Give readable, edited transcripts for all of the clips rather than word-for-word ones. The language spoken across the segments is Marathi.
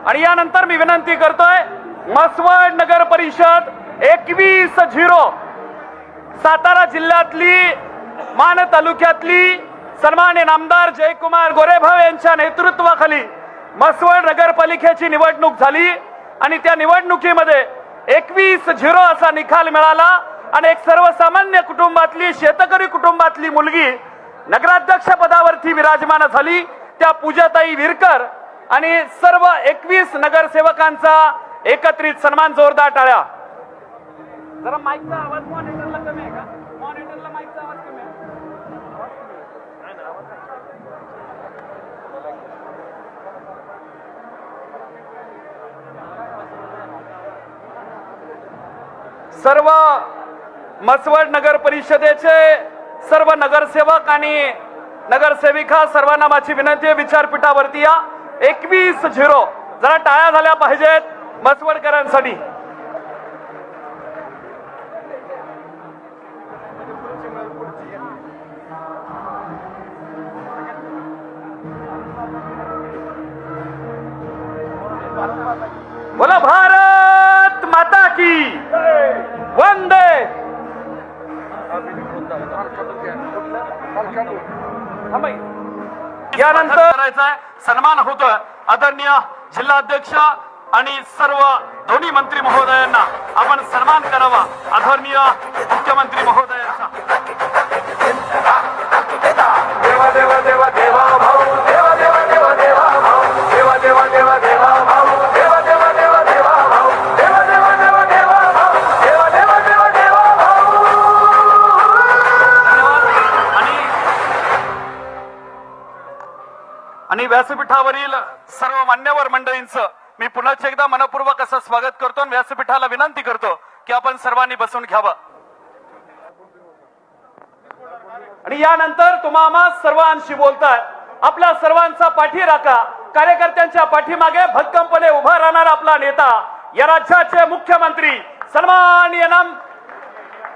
आणि यानंतर मी विनंती करतोय, म्हसवड नगर परिषद 21-0 सातारा जिल्ह्यातली मान तालुक्यातली सन्माननीय आमदार जयकुमार गोरेभाव यांच्या नेतृत्वाखाली म्हसवड नगरपालिकेची निवडणूक झाली आणि त्या निवडणुकीमध्ये 21-0 असा निकाल मिळाला आणि एक सर्वसामान्य कुटुंबातली शेतकरी कुटुंबातली मुलगी नगराध्यक्ष पदावरती विराजमान झाली। त्या पूजाताई विरकर आणि सर्व 21 नगरसेवकांचा एकत्रित सन्मान। जोरदार टाळ्या। जरा माईकचा आवाज मॉनिटरला कमी आहे का? मॉनिटरला माईकचा आवाज कमी आहे। सर्व म्हसवड नगर परिषदेचे सर्व नगरसेवक आणि नगरसेविका सर्वांना माझी विनंती आहे, विचारपीठावरती या। 21-0 जरा टाळ्या झाल्या पाहिजेत म्हसवडकरांसाठी। बोला भारत माता की वंदे। यानंतर करायचा आहे सन्मान होतोय आदरणीय जिल्हाध्यक्ष आणि सर्व दोन्ही मंत्री महोदयांना आपण सन्मान करावा आदरणीय मुख्यमंत्री महोदयांचा। देवा देवा देवा देवा भाऊ, देवा देवा देवा देवा भाऊ, देवा देवा देवा देवा भाऊ, देवा देवा देवा देवा भाऊ, देवा देवा देवा देवा भाऊ, देवा देवा देवा देवा भाऊ। आणि व्यासपीठावरील सर्व मान्यवर मंडळींचं मी पुन्हा एकदा मनपूर्वक असं स्वागत करतो आणि व्यासपीठाला विनंती करतो की आपण सर्वांनी बसून घ्यावं। आणि यानंतर तुम्हा सर्वांशी बोलताय, आपल्या सर्वांचा पाठी राखा। कार्यकर्त्यांच्या पाठीमागे भक्कमपणे उभा राहणार आपला नेता, या राज्याचे मुख्यमंत्री सन्माननीय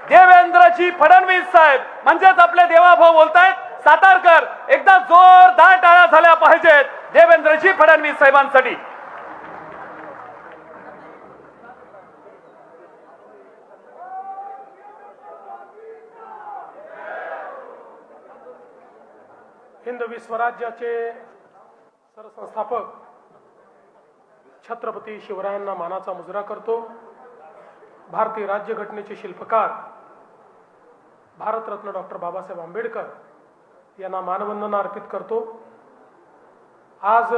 देवेंद्रजी फडणवीस साहेब म्हणजेच आपले देवाभाऊ बोलतायत सातारकर। एकदा जोरदार टाळ्या झाल्या पाहिजेत देवेंद्रजी फडणवीस साहेबांसाठी। हिंदवी स्वराज्याचे सरसंस्थापक छत्रपती शिवरायांना मानाचा मुजरा करतो। भारतीय राज्यघटनेचे शिल्पकार भारतरत्न डॉक्टर बाबासाहेब आंबेडकर यांना मानवंदना अर्पित करतो। आज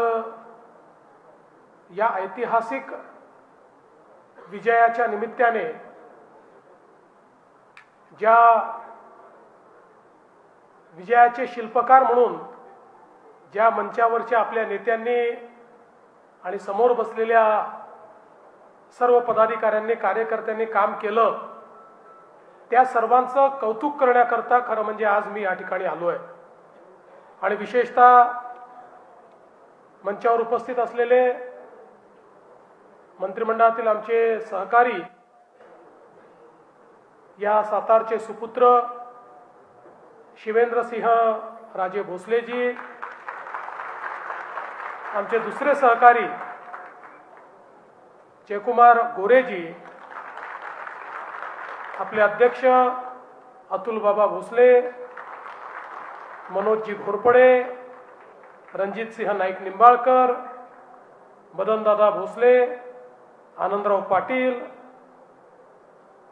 या ऐतिहासिक विजयाच्या निमित्ताने ज्या विजयाचे शिल्पकार म्हणून ज्या मंचावरच्या आपल्या नेत्यांनी आणि समोर बसलेल्या सर्व पदाधिकाऱ्यांनी कार्यकर्त्यांनी काम केलं, त्या सर्वांचं कौतुक करण्याकरता खरं म्हणजे आज मी या ठिकाणी आलो आहे। आणि विशेषतः मंचावर उपस्थित असलेले मंत्रिमंडळातील आमचे सहकारी, या सातारचे सुपुत्र शिवेंद्रसिंह राजे भोसलेजी, आमचे दुसरे सहकारी जयकुमार गोरेजी, आपले अध्यक्ष अतुल बाबा भोसले, मनोजजी घोरपडे, रणजित सिंह नाईक निंबाळकर, मदनदादा भोसले, आनंदराव पाटील,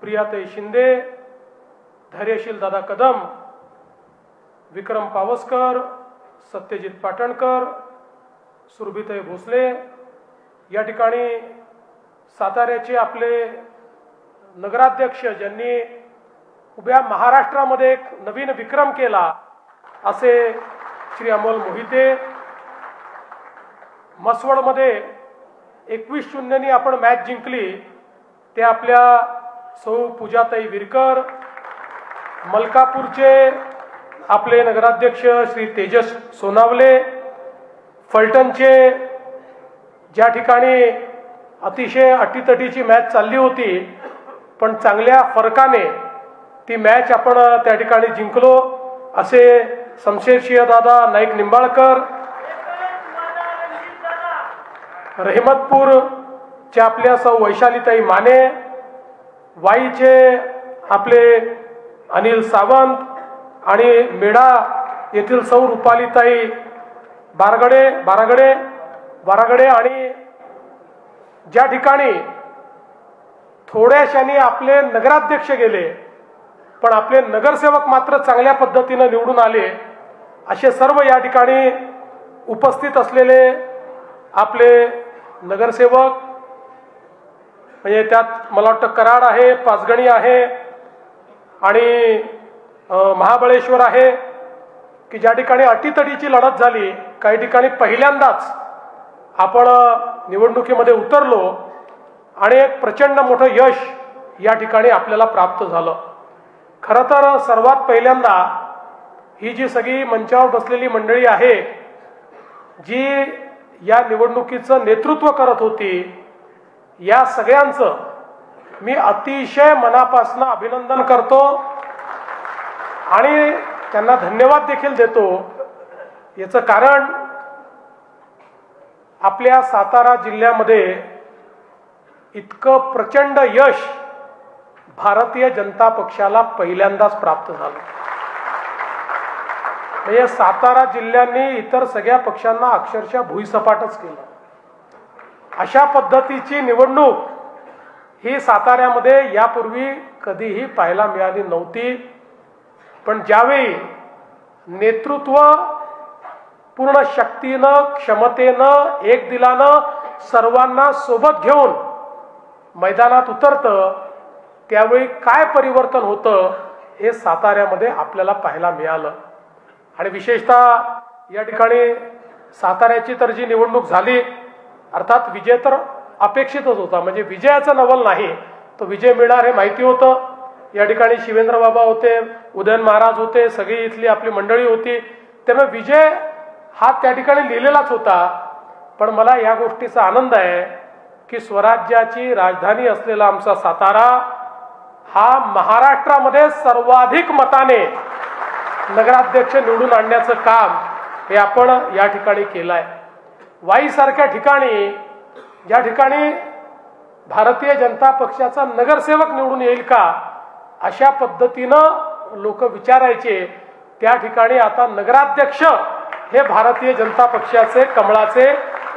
प्रियाताई शिंदे, धैर्यशील दादा कदम, विक्रम पावसकर, सत्यजित पाटणकर, सुरभिताई भोसले, या ठिकाणी साताऱ्याचे आपले नगराध्यक्ष ज्यांनी उभ्या महाराष्ट्रामध्ये एक नवीन विक्रम केला असे श्री अमोल मोहिते, म्हसवडमध्ये 21-0 आपण मॅच जिंकली ते आपल्या सौ पूजाताई विरकर, मलकापूरचे आपले नगराध्यक्ष श्री तेजस सोनावले, फलटणचे ज्या ठिकाणी अतिशय अटीतटीची मॅच चालली होती पण चांगल्या फरकाने ती मॅच आपण त्या ठिकाणी जिंकलो असे शमशेरसिंह दादा नाईक निंबाळकर, रहमतपूरचे आपल्या सौ वैशालीताई माने, वाईचे आपले अनिल सावंत आणि मेढा येथील सौ रुपालीताई बारागडे आणि ज्या ठिकाणी थोड्याशाने आपले नगराध्यक्ष गेले पण आपले नगरसेवक मात्र चांगल्या पद्धतीने निवडून आले, असे सर्व या ठिकाणी उपस्थित असलेले आपले नगरसेवक, म्हणजे त्यात मला वाटतं कराड आहे, पाचगणी आहे आणि महाबळेश्वर आहे, की ज्या ठिकाणी अटीतटीची लढत झाली. काही ठिकाणी पहिल्यांदाच आपण निवडणुकीमध्ये उतरलो आणि एक प्रचंड मोठं यश या ठिकाणी आपल्याला प्राप्त झालं. खरं तर सर्वात पहिल्यांदा ही जी सगळी मंचावर बसलेली मंडळी आहे, जी या निवडणुकीचं नेतृत्व करत होती, या सगळ्यांचं मी अतिशय मनापासून अभिनंदन करतो आणि त्यांना धन्यवाद देखील देतो. याचं कारण आपल्या सातारा जिल्ह्यामध्ये इतकं प्रचंड यश भारतीय जनता पक्षाला पहिल्यांदाच प्राप्त झालं. म्हणजे सातारा जिल्ह्याने इतर सगळ्या पक्षांना अक्षरशः भुईसपाटच केलं. अशा पद्धतीची निवडणूक ही साताऱ्यामध्ये यापूर्वी कधीही पाहायला मिळाली नव्हती. पण ज्यावेळी नेतृत्व पूर्ण शक्तीनं, क्षमतेनं, एक दिलानं सर्वांना सोबत घेऊन मैदानात उतरतं, त्यावेळी काय परिवर्तन होतं हे साताऱ्यामध्ये आपल्याला पाहायला मिळालं. आणि विशेषतः या ठिकाणी साताऱ्याची तर जी निवडणूक झाली, अर्थात विजय तर अपेक्षितच होता, म्हणजे विजयाचं नवल नाही, तो विजय मिळणार हे माहिती होतं. या ठिकाणी शिवेंद्र बाबा होते, उदयन महाराज होते, सगळी इथली आपली मंडळी होती, त्यामुळे विजय हा त्या ठिकाणी लिहिलेलाच होता. पण मला या गोष्टीचा आनंद आहे की स्वराज्याची राजधानी असलेला आमचा सातारा हा महाराष्ट्रामध्ये सर्वाधिक मताने नगराध्यक्ष निवडून आणण्याचं काम हे आपण या ठिकाणी केलं आहे. वाईसारख्या ठिकाणी ज्या ठिकाणी भारतीय जनता पक्षाचा नगरसेवक निवडून येईल का अशा पद्धतीनं लोक विचारायचे, त्या ठिकाणी आता नगराध्यक्ष हे भारतीय जनता पक्षाचे कमळाचे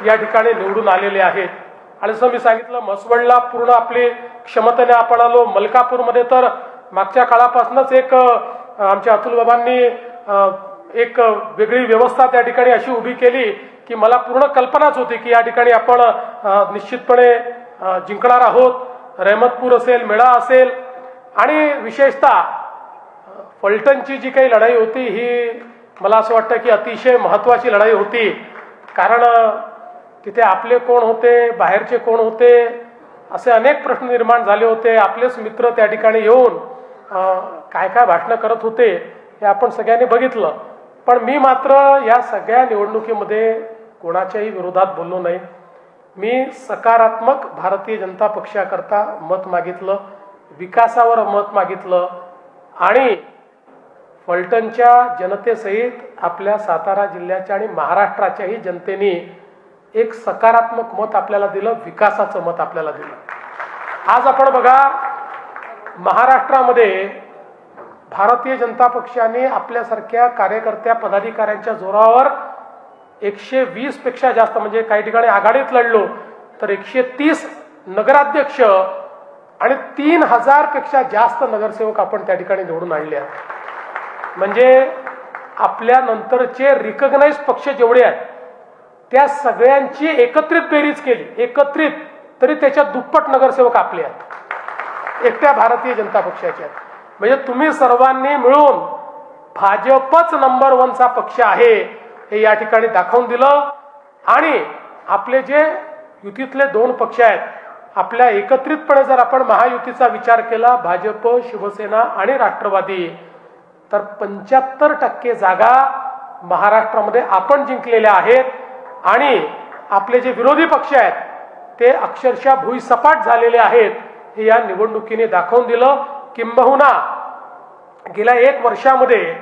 या ठिकाणी निवडून आलेले आहेत. आणि जसं मी सांगितलं, म्हसवडला पूर्ण आपली क्षमतेने आपण आलो. मलकापूरमध्ये तर मागच्या काळापासूनच एक आमच्या अतुल बाबांनी एक वेगळी व्यवस्था त्या ठिकाणी अशी उभी केली की मला पूर्ण कल्पनाच होती की या ठिकाणी आपण निश्चितपणे जिंकणार आहोत. रहमतपूर असेल, मेढा असेल आणि विशेषतः फलटणची जी काही लढाई होती ही मला असं वाटतं की अतिशय महत्त्वाची लढाई होती. कारण तिथे आपले कोण होते, बाहेरचे कोण होते, असे अनेक प्रश्न निर्माण झाले होते. आपलेच मित्र त्या ठिकाणी येऊन काय काय भाषणं करत होते हे आपण सगळ्यांनी बघितलं. पण मी मात्र या सगळ्या निवडणुकीमध्ये कोणाच्याही विरोधात बोललो नाही. मी सकारात्मक भारतीय जनता पक्षाकरता मत मागितलं, विकासावर मत मागितलं आणि फलटणच्या जनतेसहित आपल्या सातारा जिल्ह्याच्या आणि महाराष्ट्राच्याही जनतेने एक सकारात्मक मत आपल्याला दिलं, विकासाचं मत आपल्याला दिलं. आज आपण बघा, महाराष्ट्रामध्ये भारतीय जनता पक्षाने आपल्यासारख्या कार्यकर्त्या पदाधिकाऱ्यांच्या जोरावर 120 पेक्षा जास्त, म्हणजे काही ठिकाणी आघाडीत लढलो तर 130 नगराध्यक्ष आणि 3000 पेक्षा जास्त नगरसेवक आपण त्या ठिकाणी निवडून आणले आहेत. म्हणजे आपल्या नंतरचे रिकग्नाइज पक्ष जेवढे आहेत त्या सगळ्यांची एकत्रित बेरीज केली, एकत्रित तरी त्याच्या दुप्पट नगरसेवक आपले आहेत, एकट्या भारतीय जनता पक्षाचे आहेत. म्हणजे तुम्ही सर्वांनी मिळून भाजपच नंबर 1चा पक्ष आहे हे या ठिकाणी दाखवून दिलं. आणि आपले जे युतीतले 2 पक्ष आहेत, आपल्या एकत्रितपणे जर आपण महायुतीचा विचार केला, भाजप, शिवसेना आणि राष्ट्रवादी, तर 75% जागा महाराष्ट्रामध्ये आपण जिंकलेल्या आहेत. आणि आपले जे विरोधी पक्ष आहेत ते अक्षरशः भुईसपाट झालेले आहेत हे या निवडणुकीने दाखवून दिलं. किंबहुना गेल्या 1 वर्षामध्ये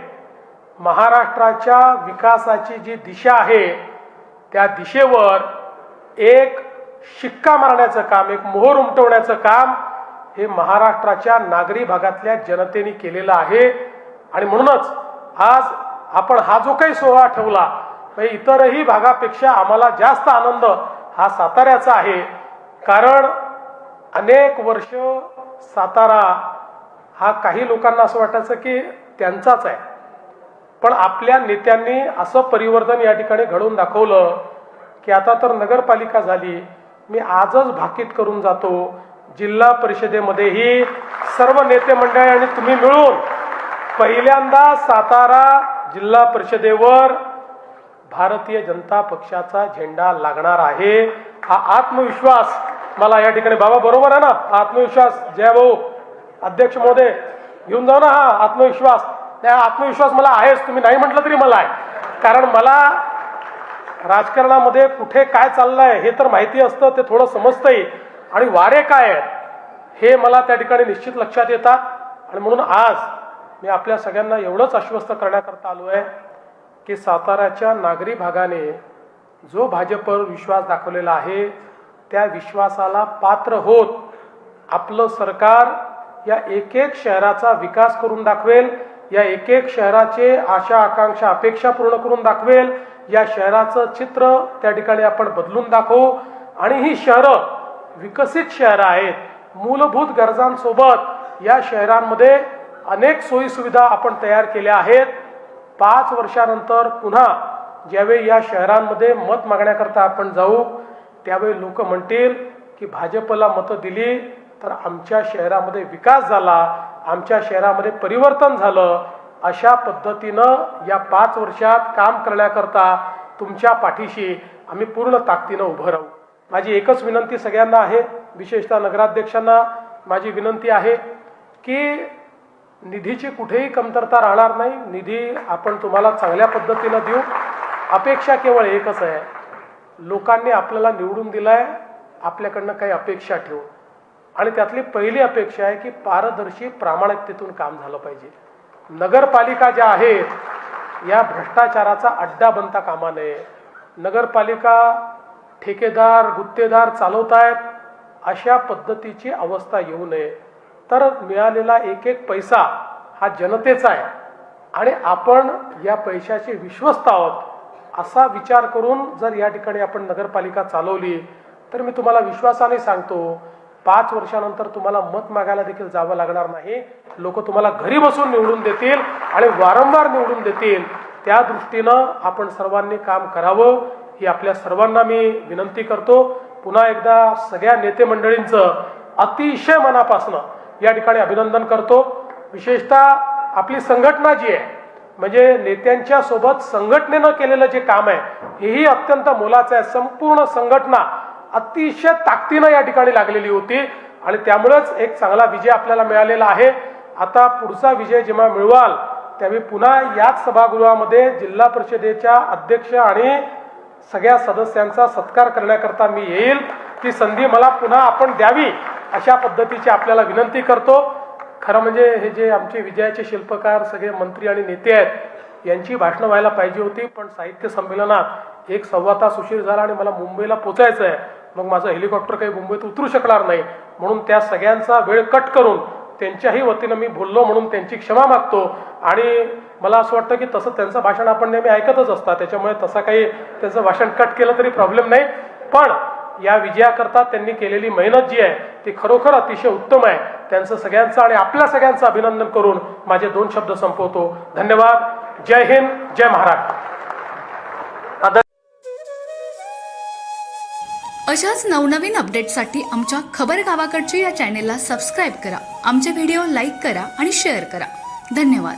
महाराष्ट्राच्या विकासाची जी दिशा आहे त्या दिशेवर एक शिक्का मारण्याचं काम, एक मोहर उमटवण्याचं काम हे महाराष्ट्राच्या नागरी भागातल्या जनतेने केलेलं आहे. आणि म्हणूनच आज आपण हा जो काही सोहळा ठेवला, म्हणजे इतरही भागापेक्षा आम्हाला जास्त आनंद हा साताऱ्याचा आहे. कारण अनेक वर्ष सातारा हा काही लोकांना असं वाटायचं की त्यांचाच आहे, पण आपल्या नेत्यांनी असं परिवर्तन या ठिकाणी घडवून दाखवलं की आता तर नगरपालिका झाली. मी आजच भाकीत करून जातो, जिल्हा परिषदेमध्येही सर्व नेते मंडळी आणि तुम्ही मिळून पहिल्यांदा सातारा जिल्हा परिषदेवर भारतीय जनता पक्षाचा झेंडा लागणार आहे. हा आत्मविश्वास मला या ठिकाणी, बाबा बरोबर आहे ना, आत्मविश्वास जय भाऊ अध्यक्ष महोदय घेऊन जाऊ ना, हा आत्मविश्वास. त्या आत्मविश्वास मला आहेच, तुम्ही नाही म्हटलं तरी मला आहे. कारण मला राजकारणामध्ये कुठे काय चाललंय हे तर माहिती असतं, ते थोडं समजतंही, आणि वारे काय आहेत हे मला त्या ठिकाणी निश्चित लक्षात येतात. आणि म्हणून आज मी आपल्या सगळ्यांना एवढंच आश्वस्त करण्याकरता आलो आहे की साताऱ्याच्या नागरी भागाने जो भाजपवर विश्वास दाखवलेला आहे त्या विश्वासाला पात्र होत आपलं सरकार या एक एक शहराचा विकास करून दाखवेल, या एक एक शहराचे आशा आकांक्षा अपेक्षा पूर्ण करून दाखवेल. या शहराचं चित्र त्या ठिकाणी आपण बदलून दाखवू. आणि ही शहरं विकसित शहरं आहेत. मूलभूत गरजांसोबत या शहरांमध्ये अनेक सोयी सुविधा आपण तयार केल्या आहेत. 5 वर्षानंतर पुन्हा ज्यावेळी या शहरांमध्ये मत मागण्याकरता आपण जाऊ त्यावेळी लोक म्हणतील की भाजपला मतं दिली तर आमच्या शहरामध्ये विकास झाला, आमच्या शहरामध्ये परिवर्तन झालं. अशा पद्धतीनं या 5 वर्षात काम करण्याकरता तुमच्या पाठीशी आम्ही पूर्ण ताकदीनं उभं राहू. माझी एकच विनंती सगळ्यांना आहे, विशेषतः नगराध्यक्षांना माझी विनंती आहे की निधीची कुठेही कमतरता राहणार नाही. निधी आपण तुम्हाला चांगल्या पद्धतीनं देऊ. अपेक्षा केवळ एकच आहे, लोकांनी आपल्याला निवडून दिलाय, आपल्याकडनं काही अपेक्षा ठेवू. आणि त्यातली पहिली अपेक्षा आहे की पारदर्शी प्रामाणिकतेतून काम झालं पाहिजे. नगरपालिका ज्या आहेत या भ्रष्टाचाराचा अड्डा बनता कामा नये. नगरपालिका ठेकेदार गुत्तेदार चालवतायत अशा पद्धतीची अवस्था येऊ नये. तर मिळालेला एक एक पैसा हा जनतेचा आहे आणि आपण या पैशाचे विश्वस्त आहोत असा विचार करून जर या ठिकाणी आपण नगरपालिका चालवली तर मी तुम्हाला विश्वासाने सांगतो 5 वर्षानंतर तुम्हाला मत मागायला देखील जावं लागणार नाही. लोक तुम्हाला घरी बसून निवडून देतील आणि वारंवार निवडून देतील. त्या दृष्टीनं आपण सर्वांनी काम करावं ही आपल्या सर्वांना मी विनंती करतो. पुन्हा एकदा सगळ्या नेते मंडळींचं अतिशय मनापासून या ठिकाणी अभिनंदन करतो. विशेषतः आपली संघटना जी आहे म्हणजे नेत्यांच्या सोबत संघटनेनं केलेलं जे काम आहे हेही अत्यंत मोलाचं आहे. संपूर्ण संघटना अतिशय ताकदीनं या ठिकाणी लागलेली होती आणि त्यामुळेच एक चांगला विजय आपल्याला मिळालेला आहे. आता पुढचा विजय जेव्हा मिळवाल त्यावेळी पुन्हा याच सभागृहामध्ये जिल्हा परिषदेच्या अध्यक्ष आणि सगळ्या सदस्यांचा सत्कार करण्याकरता मी येईल. ती संधी मला पुन्हा आपण द्यावी अशा पद्धतीची आपल्याला विनंती करतो. खरं म्हणजे हे जे आमचे विजयाचे शिल्पकार सगळे मंत्री आणि नेते आहेत यांची भाषणं व्हायला पाहिजे होती, पण साहित्य संमेलनात 1-सव्वा तास उशीर झाला आणि मला मुंबईला पोचायचं आहे. मग माझं हेलिकॉप्टर काही मुंबईत उतरू शकणार नाही, म्हणून त्या सगळ्यांचा वेळ कट करून त्यांच्याही वतीनं मी बोललो म्हणून त्यांची क्षमा मागतो. आणि मला असं वाटतं की तसं त्यांचं भाषण आपण नेहमी ऐकतच असतात, त्याच्यामुळे तसं काही त्यांचं भाषण कट केलं तरी प्रॉब्लेम नाही. पण या विजयाकरता त्यांनी केलेली मेहनत जी आहे ती खरोखर अतिशय उत्तम आहे. त्यांचं सगळ्यांचं आणि आपल्या सगळ्यांचं अभिनंदन करून माझे 2 शब्द संपवतो. धन्यवाद. जय हिंद, जय महाराष्ट्र. अशाच नवनवीन अपडेटसाठी आमच्या खबर गावाकडची या चॅनेलला सबस्क्राईब करा. आमचे व्हिडिओ लाईक करा आणि शेअर करा. धन्यवाद.